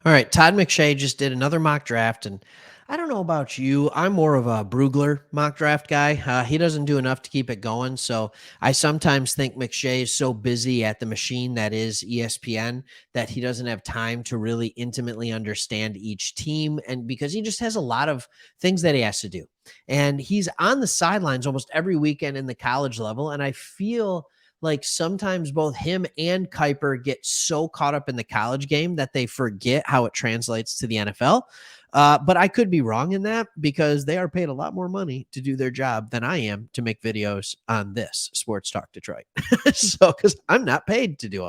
All right, Todd McShay just did another mock draft, and I don't know about you. I'm more of a Brugler mock draft guy. He doesn't do enough to keep it going, so I sometimes think McShay is so busy at the machine that is ESPN that he doesn't have time to really intimately understand each team, and because he just has a lot of things that he has to do, and he's on the sidelines almost every weekend in the college level, and I feel like sometimes both him and Kuiper get so caught up in the college game that they forget how it translates to the NFL. But I could be wrong in that because they are paid a lot more money to do their job than I am to make videos on this Sports Talk Detroit. So, because I'm not paid to do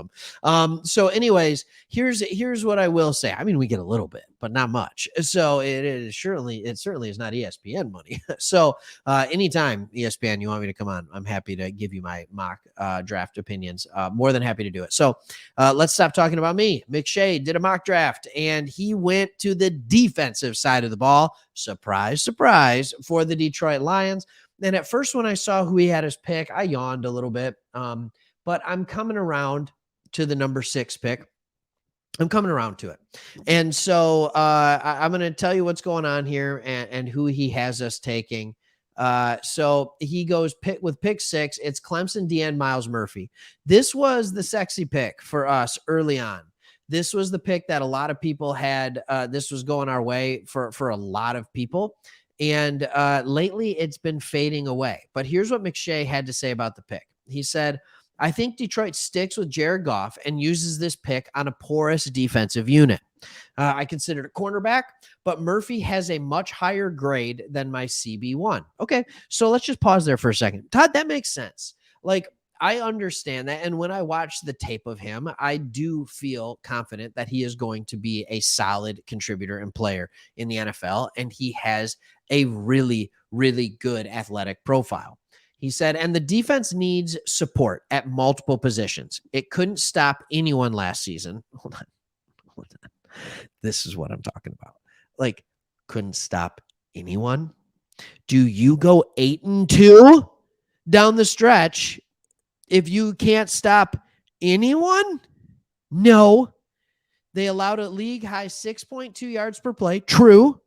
them. So, anyways, here's what I will say. I mean, we get a little bit, but not much. So it certainly is not ESPN money. So anytime ESPN you want me to come on, I'm happy to give you my mock draft opinions. More than happy to do it. So let's stop talking about me. McShay did a mock draft and he went to the defensive side of the ball. Surprise, surprise for the Detroit Lions. And at first, when I saw who he had as pick, I yawned a little bit. But I'm coming around to the number 6 pick. I'm coming around to it. And so I'm going to tell you what's going on here and who he has us taking. So he goes with pick 6. It's Clemson DN Miles Murphy. This was the sexy pick for us early on. This was the pick that a lot of people had. This was going our way for a lot of people. And lately it's been fading away. But here's what McShay had to say about the pick. He said, I think Detroit sticks with Jared Goff and uses this pick on a porous defensive unit. I considered a cornerback, but Murphy has a much higher grade than my CB1. Okay, so let's just pause there for a second. Todd, that makes sense. Like, I understand that. And when I watch the tape of him, I do feel confident that he is going to be a solid contributor and player in the NFL. And he has a really, really good athletic profile. He said, and the defense needs support at multiple positions. It couldn't stop anyone last season. Hold on. This is what I'm talking about. Like, couldn't stop anyone. Do you go 8-2 down the stretch if you can't stop anyone? No. They allowed a league high 6.2 yards per play. True.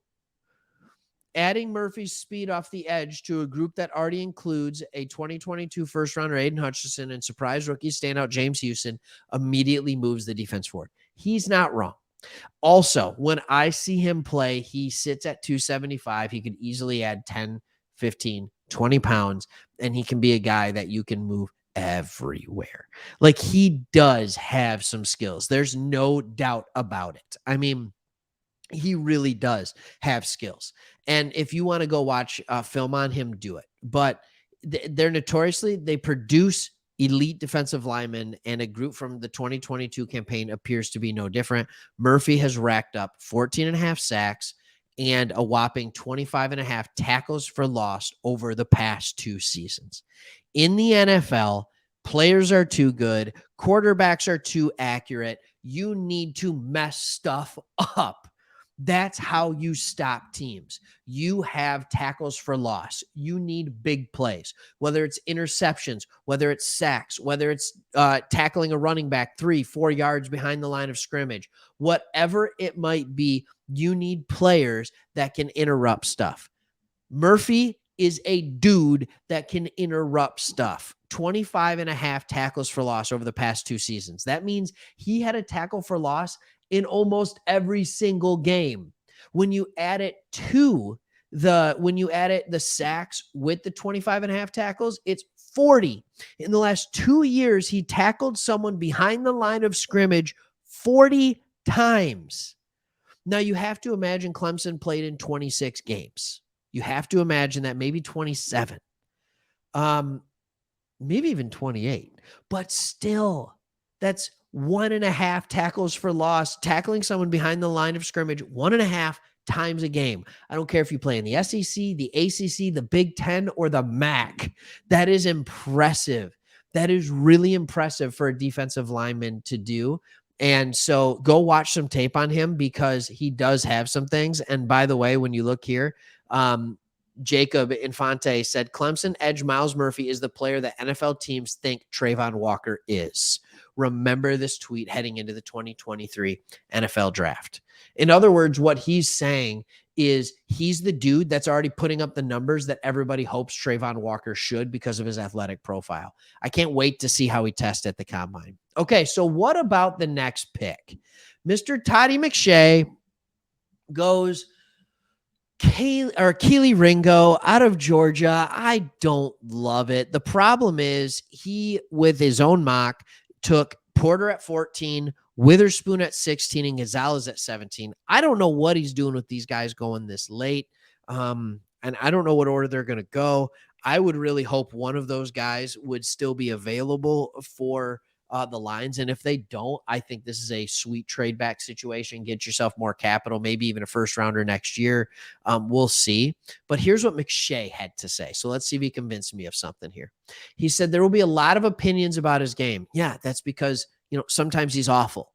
Adding Murphy's speed off the edge to a group that already includes a 2022 first rounder Aiden Hutchinson and surprise rookie standout James Houston immediately moves the defense forward. He's not wrong. Also, when I see him play, he sits at 275. He could easily add 10, 15, 20 pounds, and he can be a guy that you can move everywhere. Like, he does have some skills. There's no doubt about it. I mean, he really does have skills. And if you want to go watch film on him, do it. But they're notoriously, they produce elite defensive linemen, and a group from the 2022 campaign appears to be no different. Murphy has racked up 14 and a half sacks and a whopping 25 and a half tackles for loss over the past 2 seasons. In the NFL, players are too good. Quarterbacks are too accurate. You need to mess stuff up. That's how you stop teams. You have tackles for loss. You need big plays, whether it's interceptions, whether it's sacks, whether it's tackling a running back 3-4 yards behind the line of scrimmage, whatever it might be, you need players that can interrupt stuff. Murphy is a dude that can interrupt stuff. 25 and a half tackles for loss over the past 2 seasons. That means he had a tackle for loss in almost every single game. When you add it to the sacks with the 25 and a half tackles, it's 40. In the last 2 years, he tackled someone behind the line of scrimmage 40 times. Now, you have to imagine Clemson played in 26 games. You have to imagine that, maybe 27. Maybe even 28. But still, that's 1.5 tackles for loss, tackling someone behind the line of scrimmage 1.5 times a game. I don't care if you play in the SEC, the ACC, the Big Ten, or the MAC. That is impressive. That is really impressive for a defensive lineman to do. And so go watch some tape on him because he does have some things. And by the way, when you look here, Jacob Infante said Clemson edge Miles Murphy is the player that NFL teams think Trayvon Walker is. remember this tweet heading into the 2023 NFL draft. In other words, what he's saying is he's the dude that's already putting up the numbers that everybody hopes Trayvon Walker should because of his athletic profile. I can't wait to see how he tests at the combine. Okay, so what about the next pick? Mr. Todd McShay goes Keely Ringo out of Georgia. I don't love it. The problem is he, with his own mock, took Porter at 14, Witherspoon at 16, and Gonzalez at 17. I don't know what he's doing with these guys going this late. And I don't know what order they're going to go. I would really hope one of those guys would still be available for the Lions. And if they don't, I think this is a sweet trade back situation. Get yourself more capital, maybe even a first rounder next year. We'll see. But here's what McShay had to say. So let's see if he convinced me of something here. He said there will be a lot of opinions about his game. Yeah, that's because, sometimes he's awful.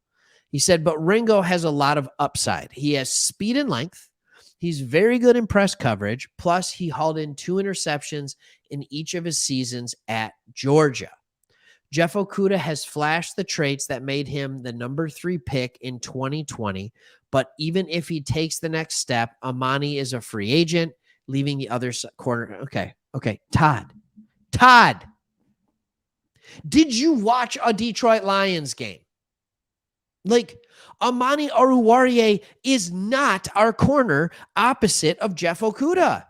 He said, but Ringo has a lot of upside. He has speed and length. He's very good in press coverage. Plus, he hauled in 2 interceptions in each of his seasons at Georgia. Jeff Okudah has flashed the traits that made him the number 3 pick in 2020. But even if he takes the next step, Amani is a free agent, leaving the other corner. Okay. Todd, did you watch a Detroit Lions game? Like, Amani Oruwariye is not our corner opposite of Jeff Okudah.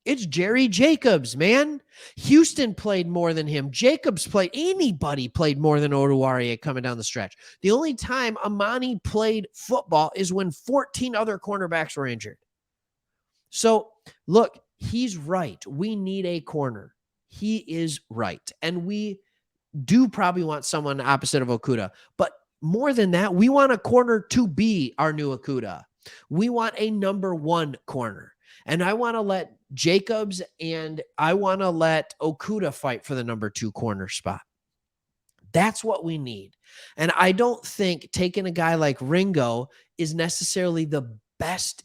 It's Jerry Jacobs, man. Houston played more than him. Anybody played more than Oruwariye coming down the stretch. The only time Amani played football is when 14 other cornerbacks were injured. So, look, he's right. We need a corner. He is right. And we do probably want someone opposite of Okudah. But more than that, we want a corner to be our new Okudah. We want a number 1 corner. And I want to let Jacobs and I want to let Okudah fight for the number 2 corner spot. That's what we need. And I don't think taking a guy like Ringo is necessarily the best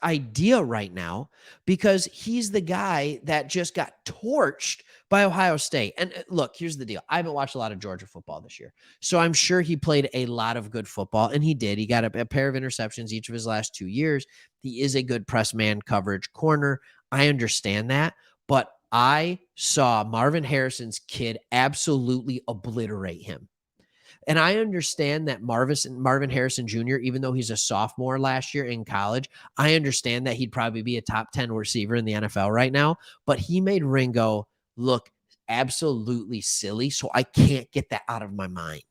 idea right now, because he's the guy that just got torched by Ohio State. And look, here's the deal. I haven't watched a lot of Georgia football this year, so I'm sure he played a lot of good football, and he did. He got a pair of interceptions each of his last 2 years. He is a good press man coverage corner. I understand that, but I saw Marvin Harrison's kid absolutely obliterate him. And I understand that Marvin Harrison Jr., even though he's a sophomore last year in college, I understand that he'd probably be a top 10 receiver in the NFL right now, but he made Ringo look absolutely silly. So I can't get that out of my mind.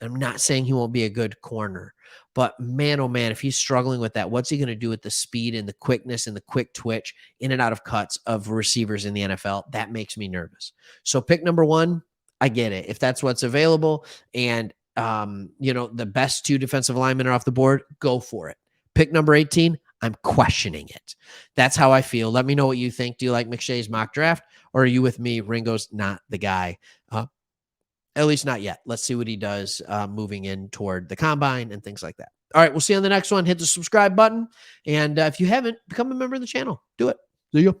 I'm not saying he won't be a good corner, but man, oh man, if he's struggling with that, what's he going to do with the speed and the quickness and the quick twitch in and out of cuts of receivers in the NFL? That makes me nervous. So pick number 1, I get it. If that's what's available and, the best 2 defensive linemen are off the board, go for it. Pick number 18, I'm questioning it. That's how I feel. Let me know what you think. Do you like McShay's mock draft, or are you with me? Ringo's not the guy. At least not yet. Let's see what he does moving in toward the combine and things like that. All right, we'll see you on the next one. Hit the subscribe button. And if you haven't, become a member of the channel. Do it. See you.